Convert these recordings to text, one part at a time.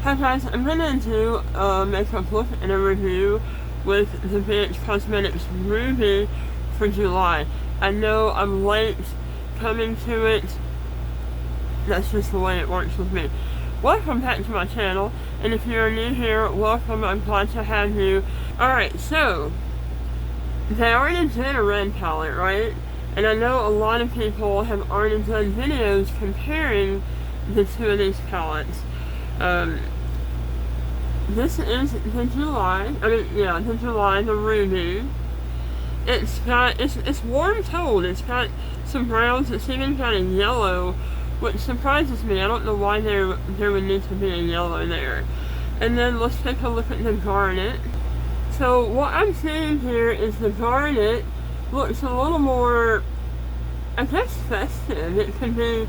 Hi guys, I'm gonna do a makeup look and a review with the BH Cosmetics Ruby for July. I know I'm late coming to it. That's just the way it works with me. Welcome back to my channel, and if you're new here, welcome. I'm glad to have you. Alright, so they already did a red palette, right? And I know a lot of people have already done videos comparing the two of these palettes. This is the July, the Ruby. It's warm toned. It's got some browns. It's even got a yellow, which surprises me. I don't know why there would need to be a yellow there. And then let's take a look at the garnet. So what I'm seeing here is the garnet looks a little more, I guess, festive. It could be,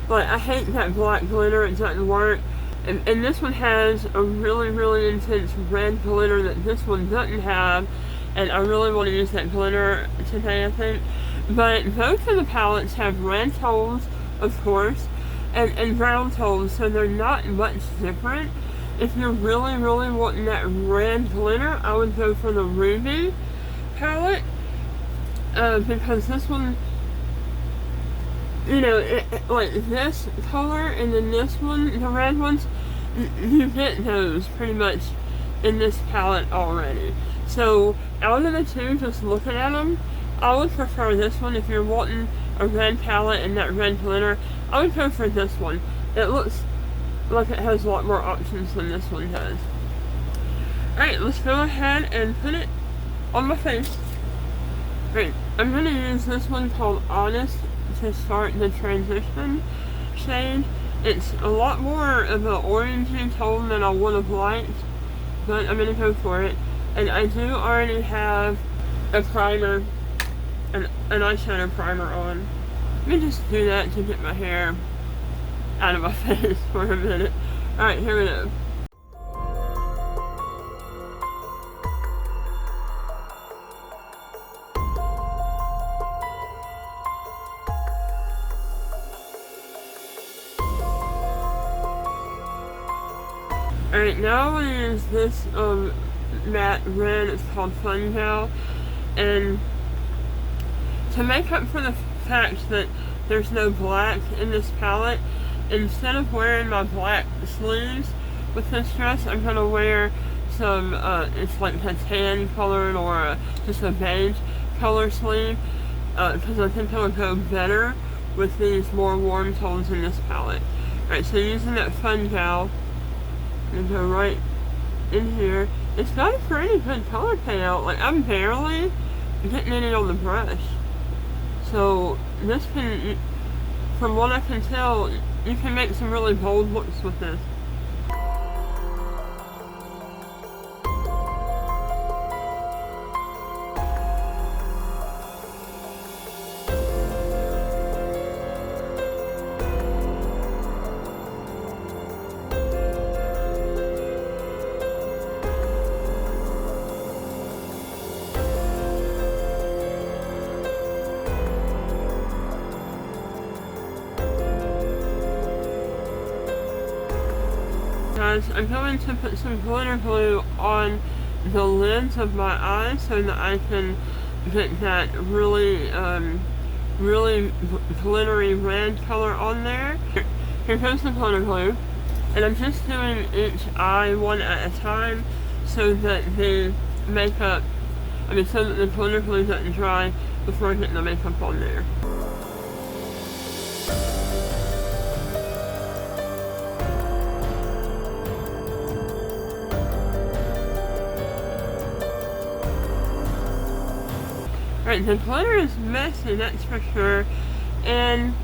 like, I hate that black glitter. It doesn't work. And this one has a really, really intense red glitter that this one doesn't have. And I really want to use that glitter today, I think. But both of the palettes have red tones, of course, and brown tones, so they're not much different. If you're really, really wanting that red glitter, I would go for the Ruby palette. Because this one, you know, like this color and then this one, the red ones, you get those pretty much in this palette already. So out of the two, just looking at them, I would prefer this one. If you're wanting a red palette and that red glitter, I would go for this one. It looks like it has a lot more options than this one does. Alright, let's go ahead and put it on my face. Great. I'm going to use this one called Honest to start the transition shade. It's a lot more of an orangey tone than I would have liked, but I'm going to go for it. And I do already have a primer, an eyeshadow primer on. Let me just do that to get my hair out of my face for a minute. Alright, here we go. Alright, now I'm going to use this matte red. It's called Fun Gal, and to make up for the fact that there's no black in this palette, instead of wearing my black sleeves with this dress, I'm going to wear some, it's like a tan colored or just a beige color sleeve, because I think it'll go better with these more warm tones in this palette. Alright, so using that Fun Gal, and go right in here. It's got a pretty good color payout. Like, I'm barely getting any on the brush. So this can, from what I can tell, you can make some really bold looks with this. Guys, I'm going to put some glitter glue on the lids of my eyes so that I can get that really, really glittery red color on there. Here goes the glitter glue, and I'm just doing each eye one at a time so that the makeup, so that the glitter glue doesn't dry before getting the makeup on there. Alright, the glitter is messy, that's for sure, and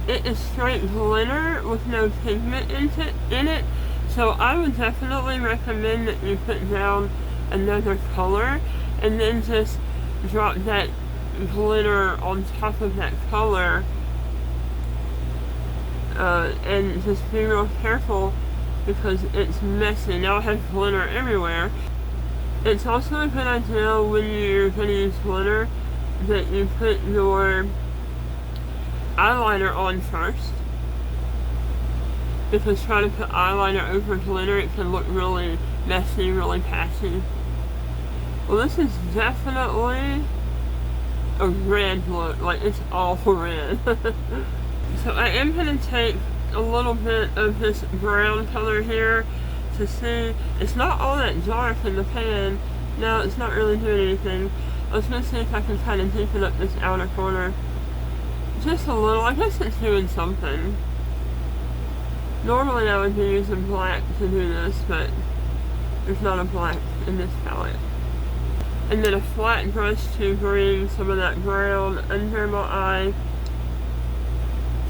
it is straight glitter with no pigment in it, so I would definitely recommend that you put down another color, and then just drop that glitter on top of that color, and just be real careful because it's messy. Now I have glitter everywhere. It's also a good idea when you're going to use glitter that you put your eyeliner on first, because trying to put eyeliner over glitter, it can look really messy, really patchy. Well, this is definitely a red look, like it's all red. So I am going to take a little bit of this brown color here to see. It's not all that dark in the pan. No, it's not really doing anything. I was going to see if I can kind of deepen up this outer corner just a little. I guess it's doing something. Normally I would be using black to do this, but there's not a black in this palette. And then a flat brush to bring some of that brown under my eye.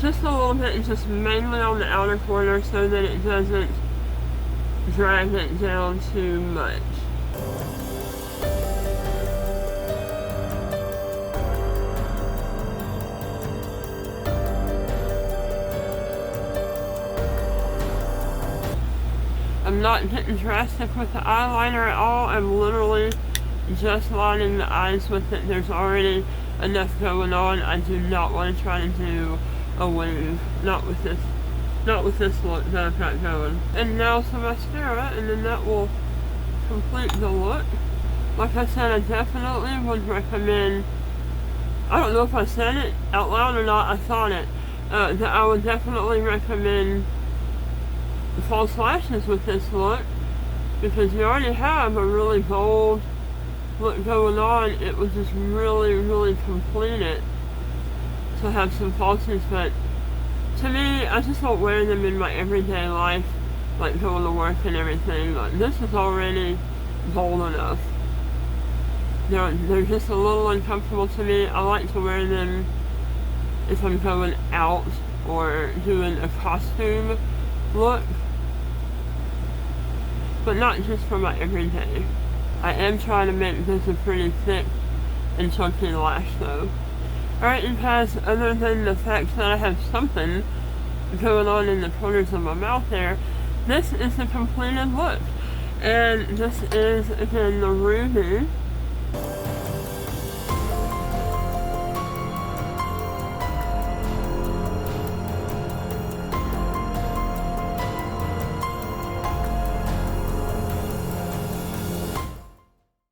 Just a little bit, and just mainly on the outer corner so that it doesn't drag it down too much. I'm not getting drastic with the eyeliner at all. I'm literally just lining the eyes with it. There's already enough going on. I do not want to try to do a wave. Not with this look that I've got going. And now some mascara, and then that will complete the look. Like I said, I definitely would recommend, I don't know if I said it out loud or not, I thought it, that I would definitely recommend the false lashes with this look, because you already have a really bold look going on. It would just really complete it to have some falsies. But to me, I just don't wear them in my everyday life, like going to work and everything. Like, this is already bold enough. They're just a little uncomfortable to me. I like to wear them if I'm going out or doing a costume look, but not just for my everyday. I am trying to make this a pretty thick and chunky lash though. Alright, you guys, other than the fact that I have something going on in the corners of my mouth there, this is the completed look. And this is, again, the Ruby